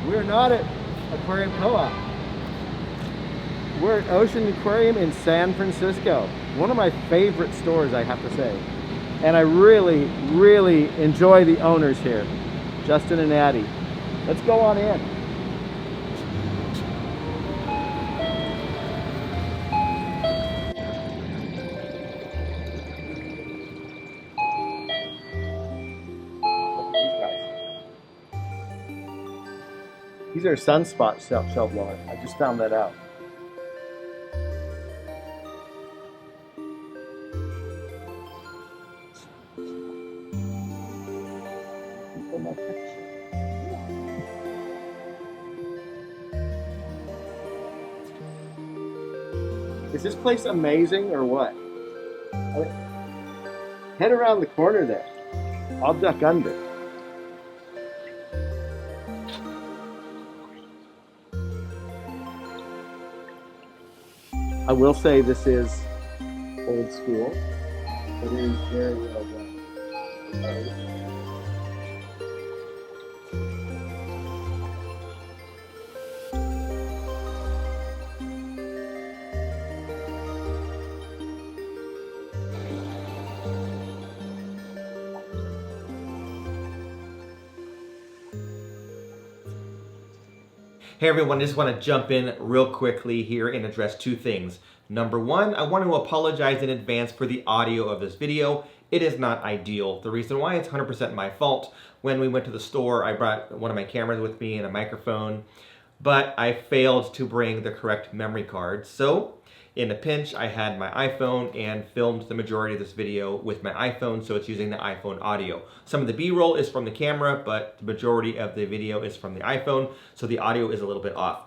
We're not at Aquarium Co-op. We're at Ocean Aquarium in San Francisco. One of my favorite stores, I have to say. And I really, really enjoy the owners here, Justin and Addie. Let's go on in. These are sunspot shell blowers. I just found that out. Is this place amazing or what? Head around the corner there. I'll duck under. I will say this is old school. It is very well done. Hey everyone, I just want to jump in real quickly here and address two things. Number one, I want to apologize in advance for the audio of this video. It is not ideal. The reason why, it's 100% my fault. When we went to the store, I brought one of my cameras with me and a microphone, but I failed to bring the correct memory card. So in a pinch, I had my iPhone and filmed the majority of this video with my iPhone, so it's using the iPhone audio. Some of the B-roll is from the camera, but the majority of the video is from the iPhone, so the audio is a little bit off.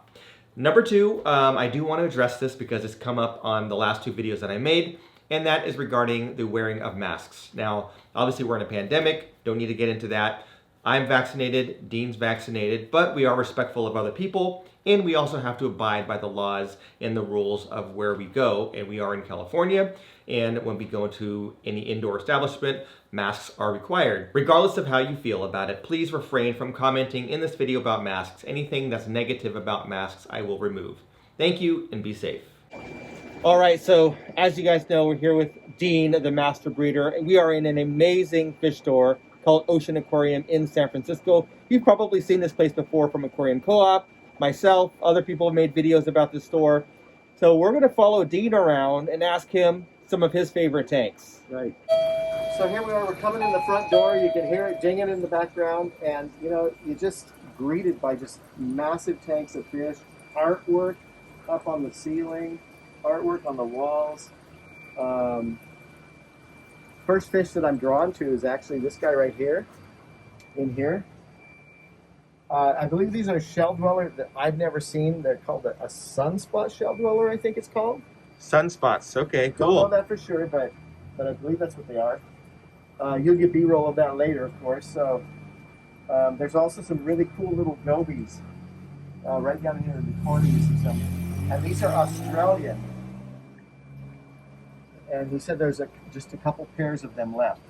Number two, I do want to address this because it's come up on the last two videos that I made, and that is regarding the wearing of masks. Now, obviously we're in a pandemic, don't need to get into that. I'm vaccinated, Dean's vaccinated, but we are respectful of other people, and we also have to abide by the laws and the rules of where we go, and we are in California, and when we go into any indoor establishment, masks are required. Regardless of how you feel about it, please refrain from commenting in this video about masks. Anything that's negative about masks, I will remove. Thank you, and be safe. All right, so as you guys know, we're here with Dean, the master breeder, and we are in an amazing fish store called Ocean Aquarium in San Francisco. You've probably seen this place before from Aquarium Co-op, myself, other people have made videos about this store. So we're gonna follow Dean around and ask him some of his favorite tanks. Right. So here we are, we're coming in the front door. You can hear it dinging in the background, and you know, you're just greeted by just massive tanks of fish, artwork up on the ceiling, artwork on the walls. First fish that I'm drawn to is actually this guy right here, in here. I believe these are shell dwellers that I've never seen. They're called a sunspot shell dweller, I think it's called. Sunspots, okay, Don't know that for sure, but I believe that's what they are. You'll get B-roll of that later, of course. So there's also some really cool little gobies right down here in the corner. You see some, and these are Australian. And he said there's just a couple pairs of them left,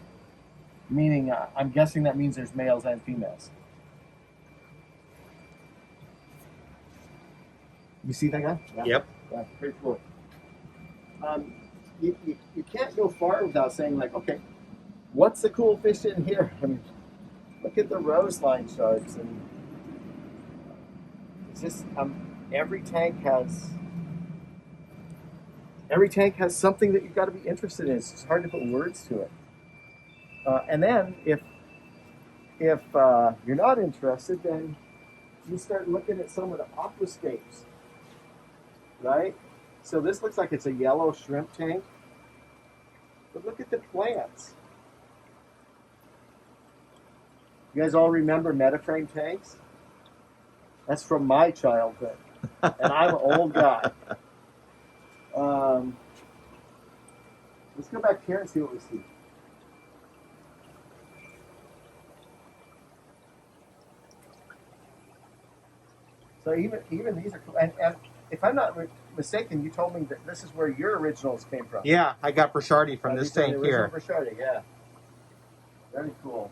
meaning I'm guessing that means there's males and females. You see that guy? Yeah. Yep. Yeah, pretty cool. You can't go far without saying, like, okay, what's the cool fish in here? I mean, look at the rose line sharks, and it's just every tank has something that you've got to be interested in. It's just hard to put words to it. And then if you're not interested, then you start looking at some of the aquascapes, right? So this looks like it's a yellow shrimp tank, but look at the plants. You guys all remember metaframe tanks? That's from my childhood, and I'm an old guy. Let's go back here and see what we see. So even these are cool. And if I'm not mistaken, you told me that this is where your originals came from. Yeah, I got Brochardi from this tank here. Brochardi, yeah. Very cool.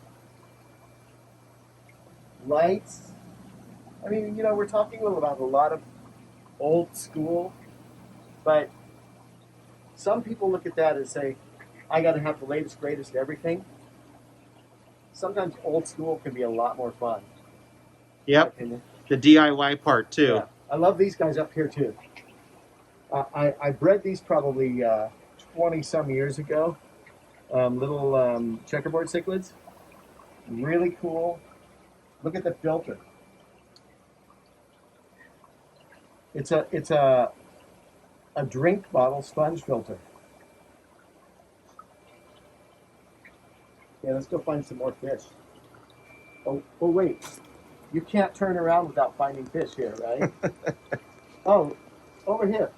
Lights. I mean, you know, we're talking about a lot of old school, but some people look at that and say, I got to have the latest, greatest everything. Sometimes old school can be a lot more fun. Yep. The DIY part too. Yeah. I love these guys up here too. I bred these probably 20 some years ago. Little checkerboard cichlids. Really cool. Look at the filter. It's a drink bottle sponge filter. Yeah, let's go find some more fish. Oh wait. You can't turn around without finding fish here, right? Oh, over here.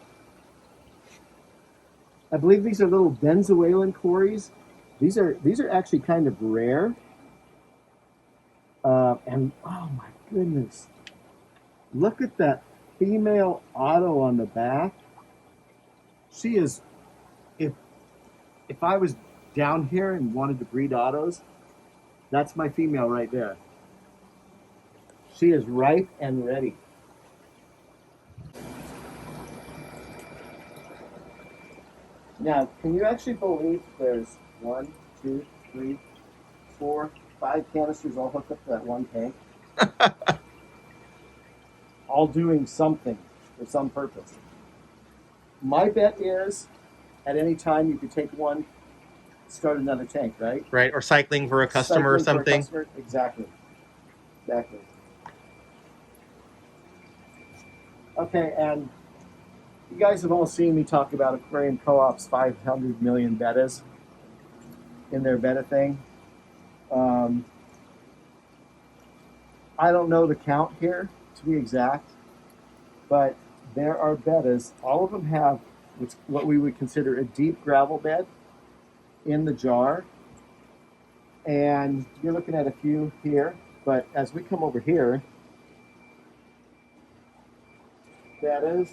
I believe these are little Venezuelan cories. These are actually kind of rare. And oh my goodness, look at that female otto on the back. She is, if I was down here and wanted to breed ottos, that's my female right there. She is ripe and ready. Now, can you actually believe there's 1, 2, 3, 4, 5 canisters all hooked up to that one tank? All doing something for some purpose. My bet is, at any time you could take one, start another tank, right? Right, or cycling for a customer or something. Exactly. Okay, and you guys have all seen me talk about Aquarium Co-op's 500 million bettas in their betta thing. I don't know the count here, to be exact, but there are bettas. All of them have what we would consider a deep gravel bed in the jar. And you're looking at a few here, but as we come over here, bettas.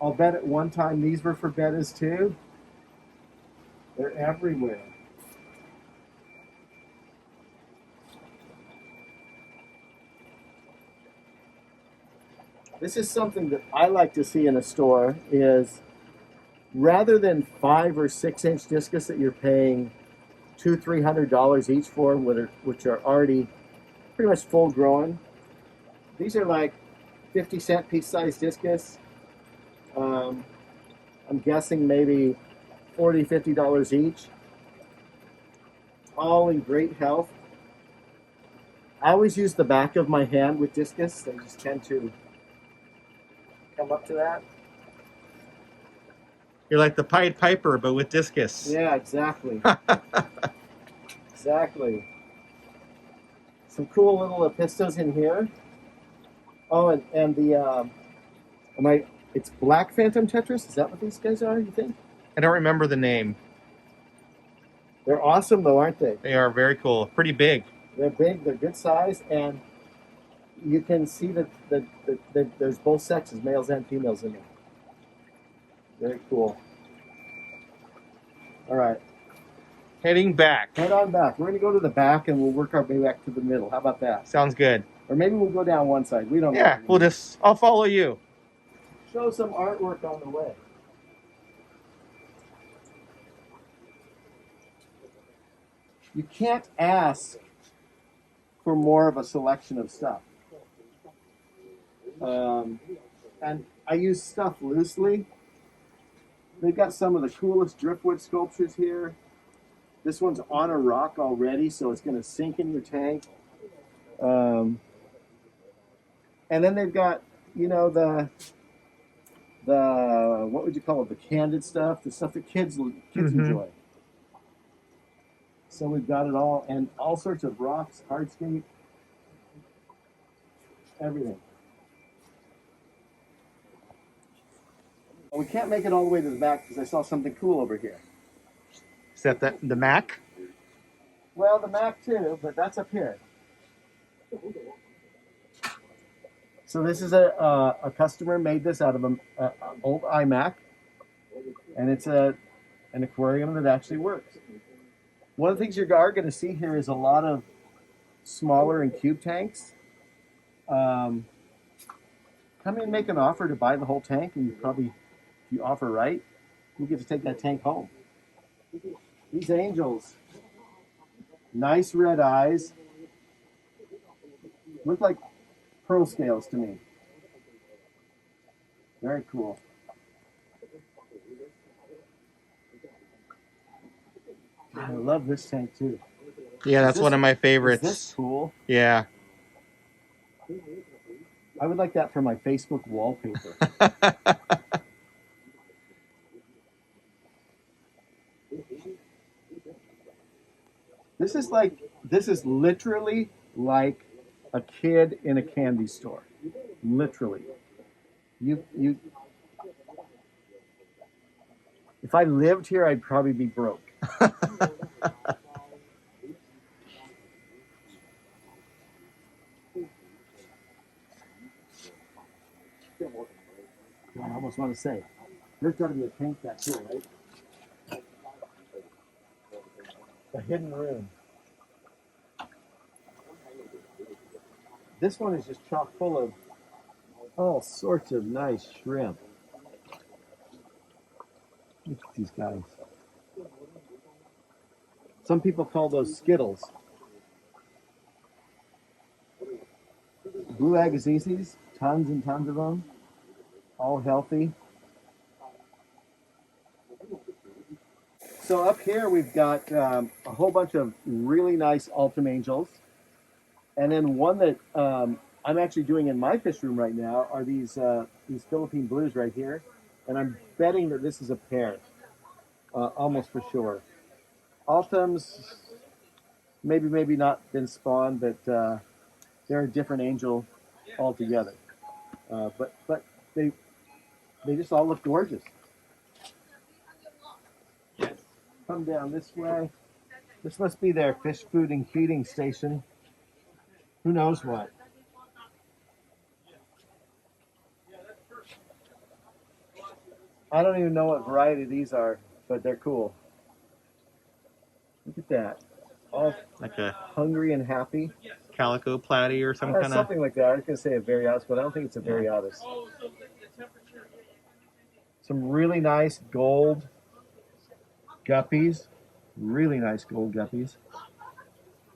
I'll bet at one time these were for bettas too. They're everywhere. This is something that I like to see in a store is rather than 5 or 6 inch discus that you're paying $200-300 each for, which are already pretty much full grown. These are like 50-cent piece size discus. I'm guessing maybe $40-50 each. All in great health. I always use the back of my hand with discus. They just tend to come up to that. You're like the Pied Piper, but with discus. Yeah, exactly. Exactly. Some cool little apistos in here. Oh, and the it's Black Phantom Tetris. Is that what these guys are, you think? I don't remember the name. They're awesome though, aren't they? They are very cool. Pretty big. They're big, they're good size, and you can see that there's both sexes, males and females in them. Very cool. All right. Heading back. Head on back. We're going to go to the back and we'll work our way back to the middle. How about that? Sounds good. Or maybe we'll go down one side. We don't know. Yeah, I'll follow you. Show some artwork on the way. You can't ask for more of a selection of stuff. And I use stuff loosely. They've got some of the coolest driftwood sculptures here. This one's on a rock already, so it's going to sink in your tank. And then they've got, you know, the what would you call it? The candid stuff, the stuff that kids enjoy. So we've got it all, and all sorts of rocks, hardscape, everything. We can't make it all the way to the back because I saw something cool over here. Is that the Mac? Well, the Mac too, but that's up here. So this is a customer made this out of an old iMac, and it's an aquarium that actually works. One of the things you are going to see here is a lot of smaller and cube tanks. Come in and make an offer to buy the whole tank, and you probably, if you offer right, you get to take that tank home. These angels, nice red eyes, look like pearl scales to me. Very cool. I love this tank too. Yeah, that's one of my favorites. Is this cool? Yeah. I would like that for my Facebook wallpaper. This is literally like a kid in a candy store. Literally. You if I lived here, I'd probably be broke. I almost want to say, there's got to be a tank back here, right? A hidden room. This one is just chock full of all sorts of nice shrimp. Look at these guys. Some people call those Skittles. Blue Agassiz, tons and tons of them. All healthy. So up here we've got a whole bunch of really nice Ultim Angels. And then one that I'm actually doing in my fish room right now are these Philippine Blues right here. And I'm betting that this is a pair, almost for sure. Ultims, maybe not been spawned, but they're a different angel altogether. But they just all look gorgeous. Come down this way. This must be their fish food and feeding station. Who knows what? I don't even know what variety these are, but they're cool. Look at that. All Like a hungry and happy. calico platy or some kind of... Something like that. I was going to say a Variatus, but I don't think it's a Variatus. Some really nice gold guppies. Really nice gold guppies.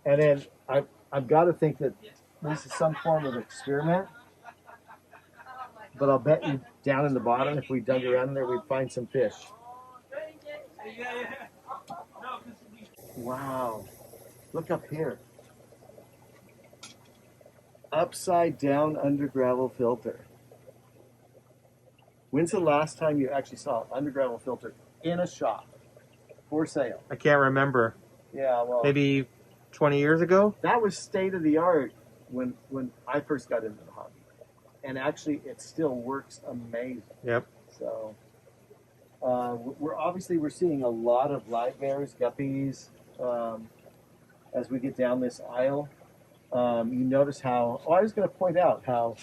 And then I've got to think that this is some form of experiment. But I'll bet you down in the bottom, if we dug around in there, we'd find some fish. Wow. Look up here. Upside down under gravel filter. When's the last time you actually saw an under gravel filter in a shop for sale? I can't remember. Yeah, well, Maybe 20 years ago? that was state of the art when I first got into the hobby. And actually, it still works amazing. Yep. So, we're seeing a lot of live bears, guppies, as we get down this aisle. You notice how, I was going to point out how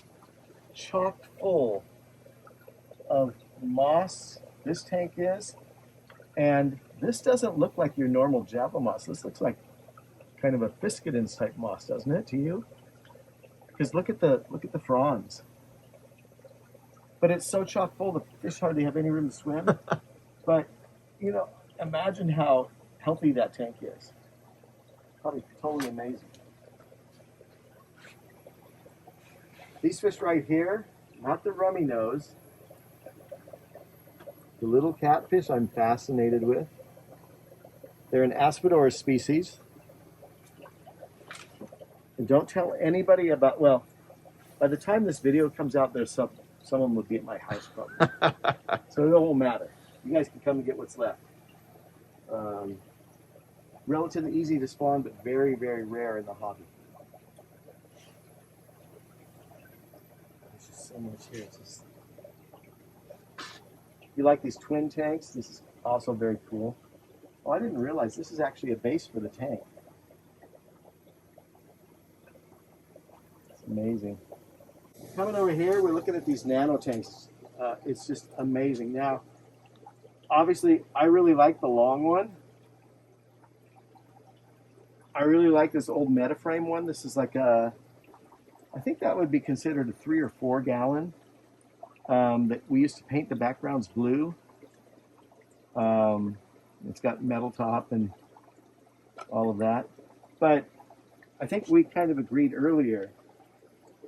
chock full of moss this tank is. And this doesn't look like your normal Java moss. This looks like kind of a Fiscadens type moss, doesn't it, to you? Because look at the fronds. But it's so chock full, the fish hardly have any room to swim. But, imagine how healthy that tank is. Probably totally amazing. These fish right here, not the rummy nose, the little catfish I'm fascinated with. They're an Aspidora species. And don't tell anybody about, well, by the time this video comes out, there's someone will be at my house probably. So it won't matter. You guys can come and get what's left. Relatively easy to spawn, but very, very rare in the hobby. There's just so much here. You like these twin tanks? This is also very cool. Oh, I didn't realize this is actually a base for the tank. It's amazing. Coming over here, we're looking at these nano tanks. It's just amazing. Now, obviously, I really like the long one. I really like this old Metaframe one. This is like a, I think that would be considered a 3 or 4 gallon. That we used to paint the backgrounds blue. It's got metal top and all of that. But I think we kind of agreed earlier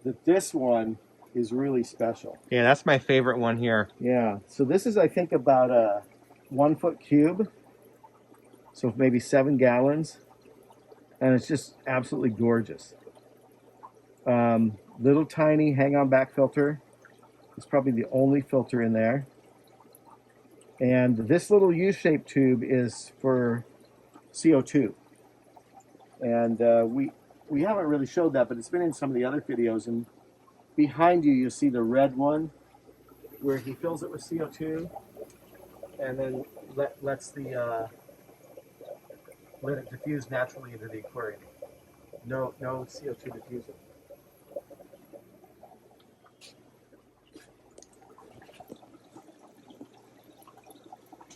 that this one is really special. Yeah, that's my favorite one here. Yeah. So this is, I think, about a 1 foot cube. So maybe 7 gallons. And it's just absolutely gorgeous. Little tiny hang-on back filter. It's probably the only filter in there. And this little U-shaped tube is for CO2. And we haven't really showed that, but it's been in some of the other videos. And behind you, you'll see the red one where he fills it with CO2 and then lets the let it diffuse naturally into the aquarium. No CO2 diffuser.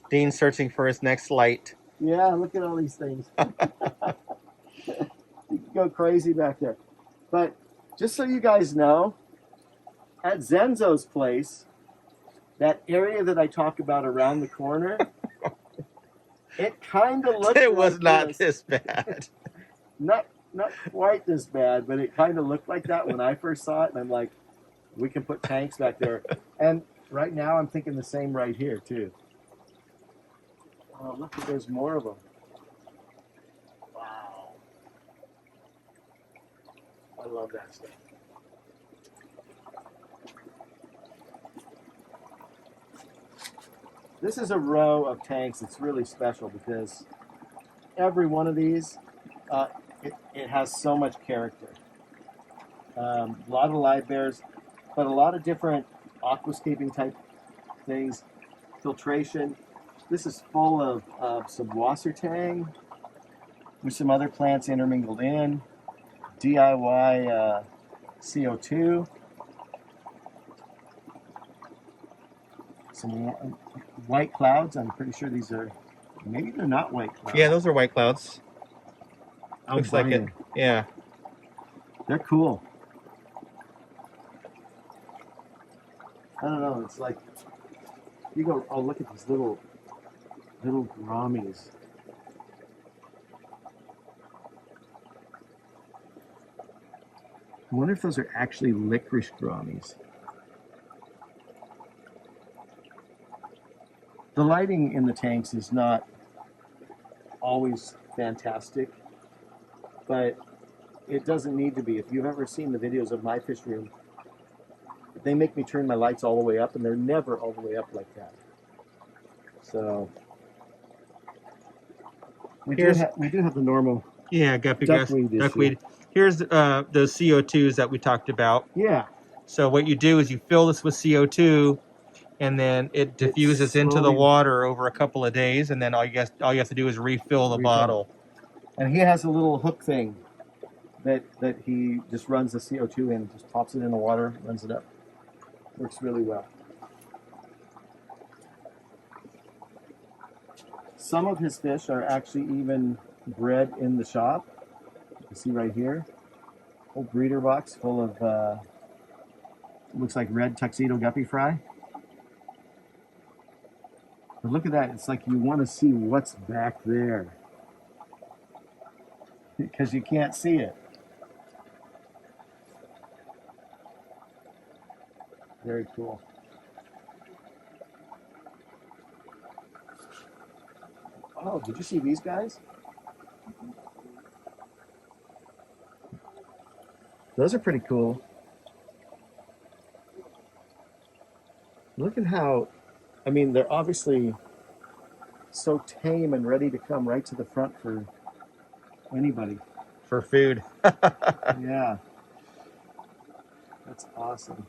Dean's searching for his next light. Yeah, look at all these things. You can go crazy back there. But just so you guys know, at Zenzo's place, that area that I talk about around the corner, it kind of looked It was like not this bad. Not quite this bad, but it kind of looked like that when I first saw it. And I'm like, we can put tanks back there. And right now I'm thinking the same right here, too. Oh, look, there's more of them. Wow. I love that stuff. This is a row of tanks that's really special because every one of these, it has so much character. A lot of live bears, but a lot of different aquascaping type things, filtration. This is full of some wasser tang with some other plants intermingled in, DIY CO2, some white clouds. I'm pretty sure these are, maybe they're not white clouds. Yeah, those are white clouds. Looks like it. Brian. Yeah. They're cool. I don't know, it's like, you go, oh, look at these little grommies. I wonder if those are actually licorice grommies. The lighting in the tanks is not always fantastic, but it doesn't need to be. If you've ever seen the videos of my fish room, they make me turn my lights all the way up, and they're never all the way up like that. So we do have the normal. Yeah, guppy Duckweed issue. duckweed. Here's the CO2s that we talked about. Yeah. So what you do is you fill this with CO2, and then it diffuses into the slowly- water over a couple of days, and then all you have to do is refill the bottle. And he has a little hook thing that he just runs the CO2 in, just pops it in the water, runs it up. Works really well. Some of his fish are actually even bred in the shop. You can see right here, whole breeder box full of looks like red tuxedo guppy fry. But look at that, it's like you want to see what's back there because you can't see it. Very cool. Oh, did you see these guys? Those are pretty cool. Look at how, I mean, they're obviously so tame and ready to come right to the front for anybody. For food. Yeah. That's awesome.